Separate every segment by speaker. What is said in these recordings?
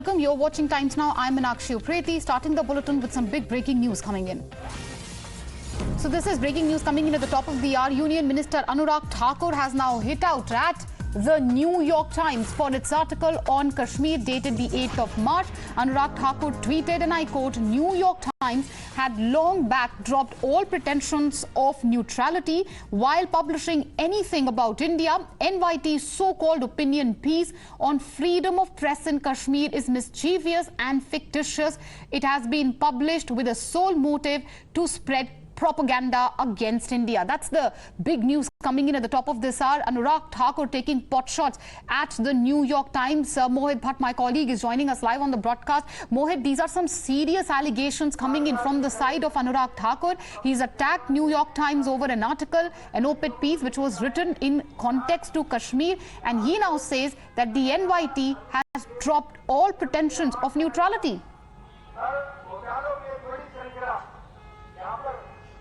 Speaker 1: Welcome. You're watching Times Now. I'm Meenakshi Upreti, starting the bulletin with some big breaking news coming in. So this is breaking news coming in at the top of the hour. Union Minister Anurag Thakur has now hit out at the New York Times for its article on Kashmir dated the 8th of March. Anurag Thakur tweeted, and I quote, New York Times had long back dropped all pretensions of neutrality while publishing anything about India. NYT's so-called opinion piece on freedom of press in Kashmir is mischievous and fictitious. It has been published with a sole motive to spread propaganda against India. That's the big news coming in at the top of this hour. Anurag Thakur taking pot shots at the New York Times. Mohit Bhatt, my colleague, is joining us live on the broadcast. Mohit, these are some serious allegations coming in from the side of Anurag Thakur. He's attacked New York Times over an article, an op-ed piece which was written in context to Kashmir, and he now says that the NYT has dropped all pretensions of neutrality.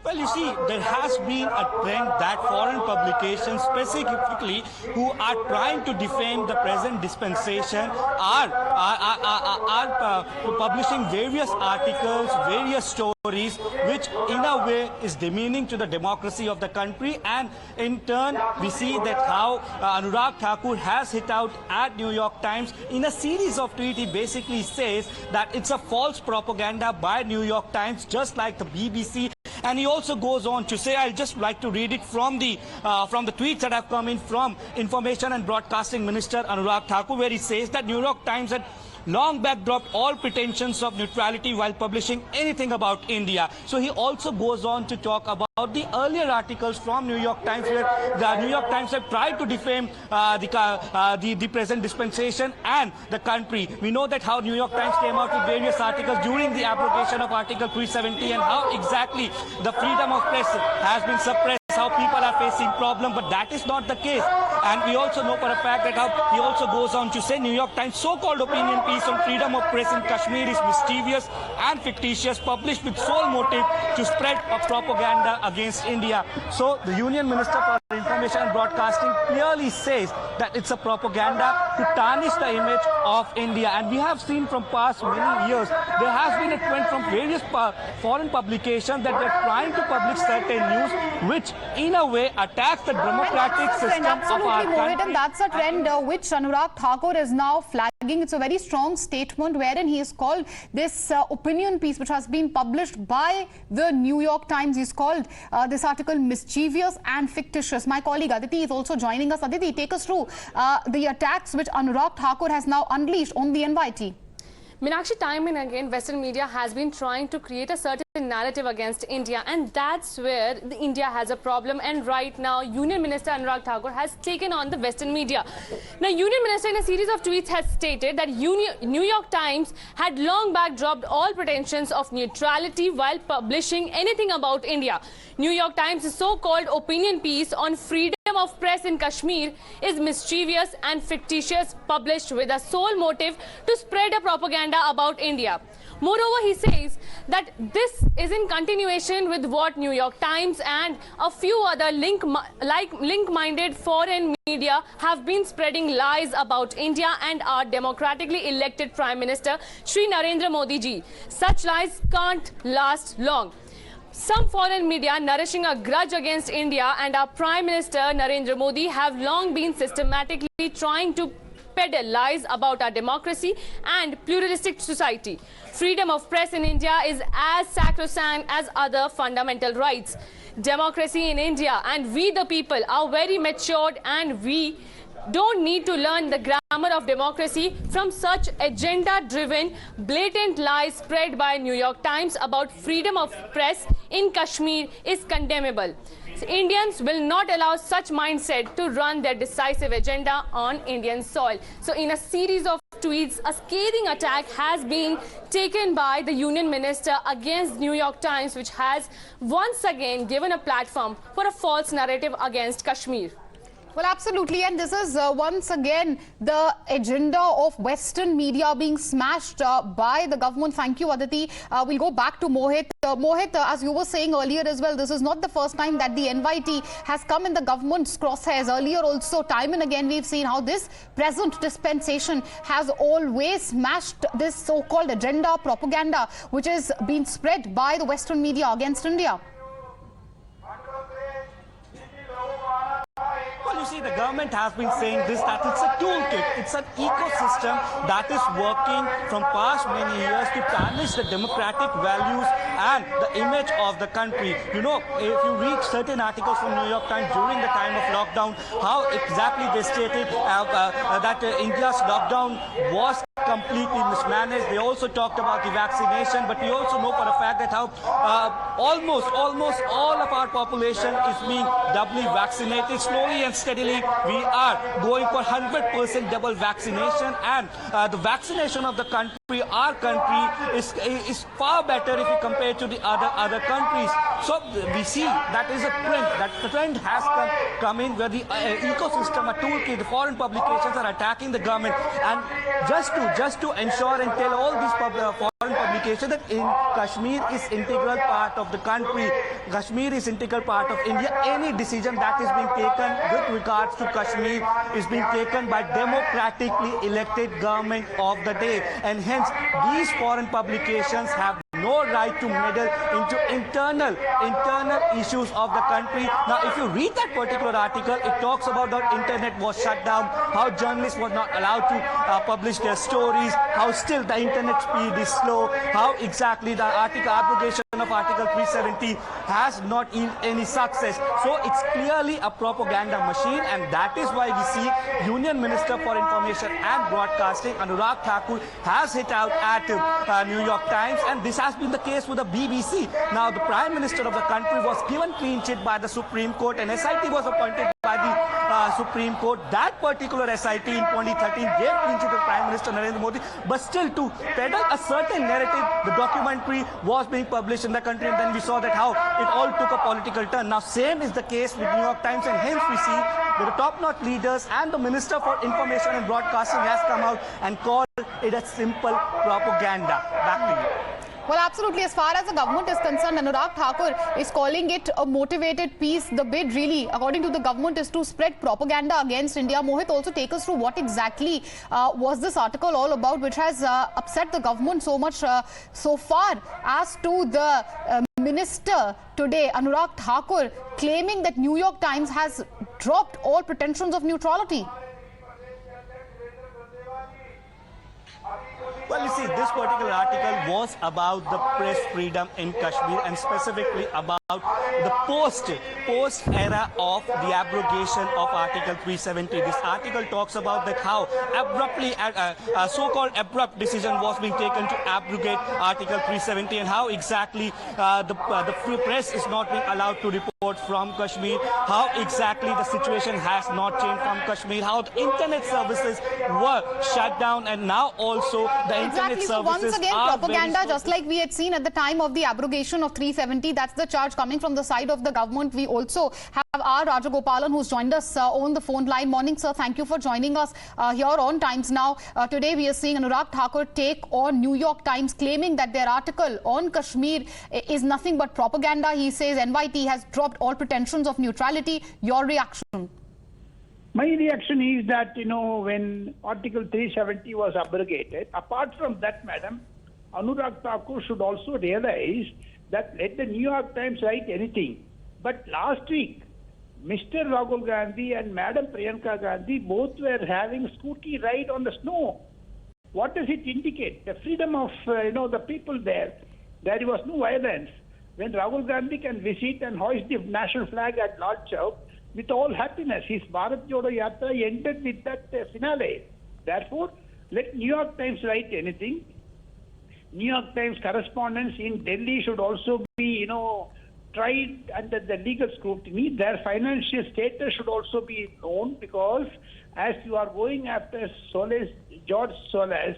Speaker 2: Well, you see, there has been a trend that foreign publications, specifically who are trying to defame the present dispensation, are publishing various articles, various stories, which in a way is demeaning to the democracy of the country. And in turn, we see that how Anurag Thakur has hit out at New York Times. In a series of tweets, he basically says that it's a false propaganda by New York Times, just like the BBC. And he also goes on to say, I'll just like to read it from the tweets that have come in from Information and Broadcasting Minister Anurag Thakur, where he says that New York Times had long back dropped all pretensions of neutrality while publishing anything about India. So he also goes on to talk about the earlier articles from New York Times, where the New York Times have tried to defame the present dispensation and the country. We know that how New York Times came out with various articles during the abrogation of Article 370 and how exactly the freedom of press has been suppressed, how people are facing problems, but that is not the case. And we also know for a fact that how he also goes on to say New York Times so-called opinion piece on freedom of press in Kashmir is mischievous and fictitious, published with sole motive to spread a propaganda against India. So the Union Minister for Information and Broadcasting clearly says that it's a propaganda to tarnish the image of India. And we have seen from past many years, there has been a trend from various foreign publications that they're trying to publish certain news which in a way attacks the democratic system of our country.
Speaker 1: And that's a trend which Anurag Thakur is now flagging. It's a very strong statement wherein he has called this opinion piece which has been published by the New York Times. He's called this article mischievous and fictitious. My colleague Aditi is also joining us. Aditi, take us through the attacks which Anurag Thakur has now unleashed on the NYT.
Speaker 3: Meenakshi, time and again, Western media has been trying to create a certain narrative against India, and that's where India has a problem. And right now, Union Minister Anurag Thakur has taken on the Western media. Now, Union Minister in a series of tweets has stated that New York Times had long back dropped all pretensions of neutrality while publishing anything about India. New York Times' so-called opinion piece on freedom of press in Kashmir is mischievous and fictitious, published with a sole motive to spread a propaganda about India. Moreover, he says that this is in continuation with what New York Times and a few other link-minded foreign media have been spreading lies about India and our democratically elected Prime Minister, Shri Narendra Modi ji. Such lies can't last long. Some foreign media nourishing a grudge against India and our Prime Minister Narendra Modi have long been systematically trying to peddle lies about our democracy and pluralistic society. Freedom of press in India is as sacrosanct as other fundamental rights. Democracy in India and we the people are very matured, and we don't need to learn the grammar of democracy from such agenda-driven, blatant lies spread by New York Times about freedom of press in Kashmir is condemnable. Indians will not allow such mindset to run their decisive agenda on Indian soil. So in a series of tweets, a scathing attack has been taken by the Union Minister against New York Times, which has once again given a platform for a false narrative against Kashmir.
Speaker 1: Well, absolutely. And this is once again the agenda of Western media being smashed by the government. Thank you, Aditi. We'll go back to Mohit. Mohit, as you were saying earlier as well, this is not the first time that the NYT has come in the government's crosshairs. Earlier also, time and again, we've seen how this present dispensation has always smashed this so-called agenda propaganda, which is being spread by the Western media against India.
Speaker 2: Well, you see, the government has been saying this, that it's a toolkit, it's an ecosystem that is working from past many years to tarnish the democratic values and the image of the country. You know, if you read certain articles from New York Times during the time of lockdown, how exactly they stated that India's lockdown was completely mismanaged. They also talked about the vaccination, but we also know for a fact that how almost all of our population is being doubly vaccinated. Slowly and steadily, we are going for 100% double vaccination, and the vaccination of the country, our country, is far better if you compare to the other countries. So we see that is a trend. That the trend has come in where the ecosystem, a toolkit, the foreign publications are attacking the government, and just to ensure and tell all these foreign publications that in Kashmir is integral part of the country. Kashmir is integral part of India. Any decision that is being taken with regards to Kashmir is being taken by democratically elected government of the day, and hence these foreign publications have no right to meddle into internal issues of the country. Now, if you read that particular article, it talks about how internet was shut down, how journalists were not allowed to publish their stories, how still the internet speed is slow, how exactly the abrogation of Article 370 has not in any success. So it's clearly a propaganda machine, and that is why we see Union Minister for Information and Broadcasting Anurag Thakur has hit out at New York Times, and this has been the case with the BBC. Now, the Prime Minister of the country was given clean chit by the Supreme Court, and SIT was appointed by the Supreme Court. That particular SIT in 2013 gave clean chit to Prime Minister Narendra Modi, but still to peddle a certain narrative, the documentary was being published in the country, and then we saw that how it all took a political turn. Now, same is the case with New York Times, and hence we see that the top-notch leaders and the Minister for Information and Broadcasting has come out and called it a simple propaganda. Back to you.
Speaker 1: Well, absolutely. As far as the government is concerned, Anurag Thakur is calling it a motivated piece. The bid really, according to the government, is to spread propaganda against India. Mohit, also take us through what exactly was this article all about, which has upset the government so much so far as to the minister today, Anurag Thakur, claiming that New York Times has dropped all pretensions of neutrality.
Speaker 2: Well, you see, this particular article was about the press freedom in Kashmir, and specifically about the post era of the abrogation of Article 370. This article talks about that how abruptly a so-called abrupt decision was being taken to abrogate Article 370, and how exactly the free press is not being allowed to report from Kashmir, how exactly the situation has not changed from Kashmir, how the internet services were shut down, and now also the internet
Speaker 1: services
Speaker 2: so
Speaker 1: once again propaganda, just like we had seen at the time of the abrogation of 370. That's the charge coming from the side of the government. We also have our Rajagopalan, who's joined us on the phone line. Morning, sir. Thank you for joining us here on Times Now. Today we are seeing Anurag Thakur take on New York Times, claiming that their article on Kashmir is nothing but propaganda. He says NYT has dropped all pretensions of neutrality. Your reaction?
Speaker 4: My reaction is that, when Article 370 was abrogated, apart from that, madam, Anurag Thakur should also realize that let the New York Times write anything. But last week, Mr. Rahul Gandhi and Madam Priyanka Gandhi both were having scooty ride on the snow. What does it indicate? The freedom of, the people there. There was no violence. When Rahul Gandhi can visit and hoist the national flag at Lal Chowk, with all happiness, his Bharat Jodo Yatra ended with that finale. Therefore, let New York Times write anything. New York Times correspondents in Delhi should also be, tried under the legal scrutiny. Their financial status should also be known, because as you are going after George Soros,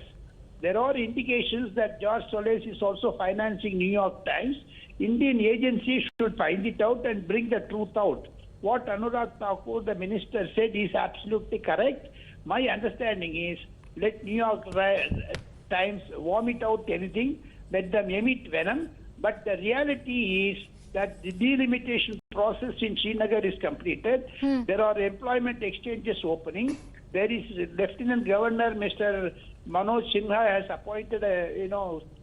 Speaker 4: there are indications that George Soros is also financing New York Times. Indian agencies should find it out and bring the truth out. what Anurag Thakur, the minister, said is absolutely correct. My understanding is, let New York Times vomit out anything, let them emit venom, but the reality is that the delimitation process in Srinagar is completed. There are employment exchanges opening. There is Lieutenant Governor Mr. Manoj Sinha has appointed a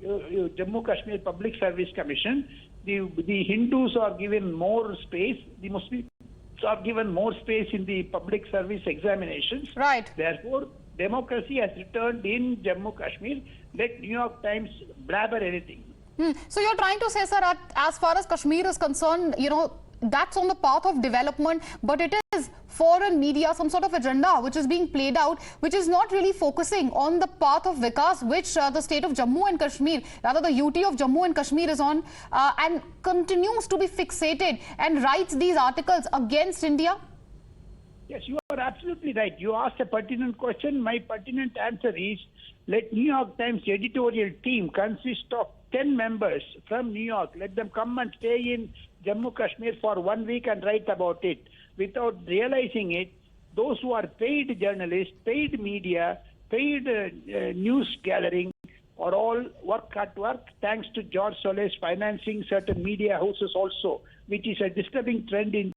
Speaker 4: Jammu Kashmir Public Service Commission. The Hindus are given more space. The Muslims are given more space in the public service examinations.
Speaker 1: Right.
Speaker 4: Therefore, democracy has returned in Jammu Kashmir. Let New York Times blabber anything.
Speaker 1: So you're trying to say, sir, that as far as Kashmir is concerned, that's on the path of development, but it is foreign media, some sort of agenda which is being played out, which is not really focusing on the path of Vikas, which the state of Jammu and Kashmir, rather the UT of Jammu and Kashmir is on, and continues to be fixated and writes these articles against India?
Speaker 4: Yes, you are absolutely right. You asked a pertinent question. My pertinent answer is, let New York Times editorial team consist of 10 members from New York. Let them come and stay in Jammu Kashmir for 1 week and write about it. Without realizing it, those who are paid journalists, paid media, paid news gathering are all work at work, thanks to George Soros financing certain media houses also, which is a disturbing trend in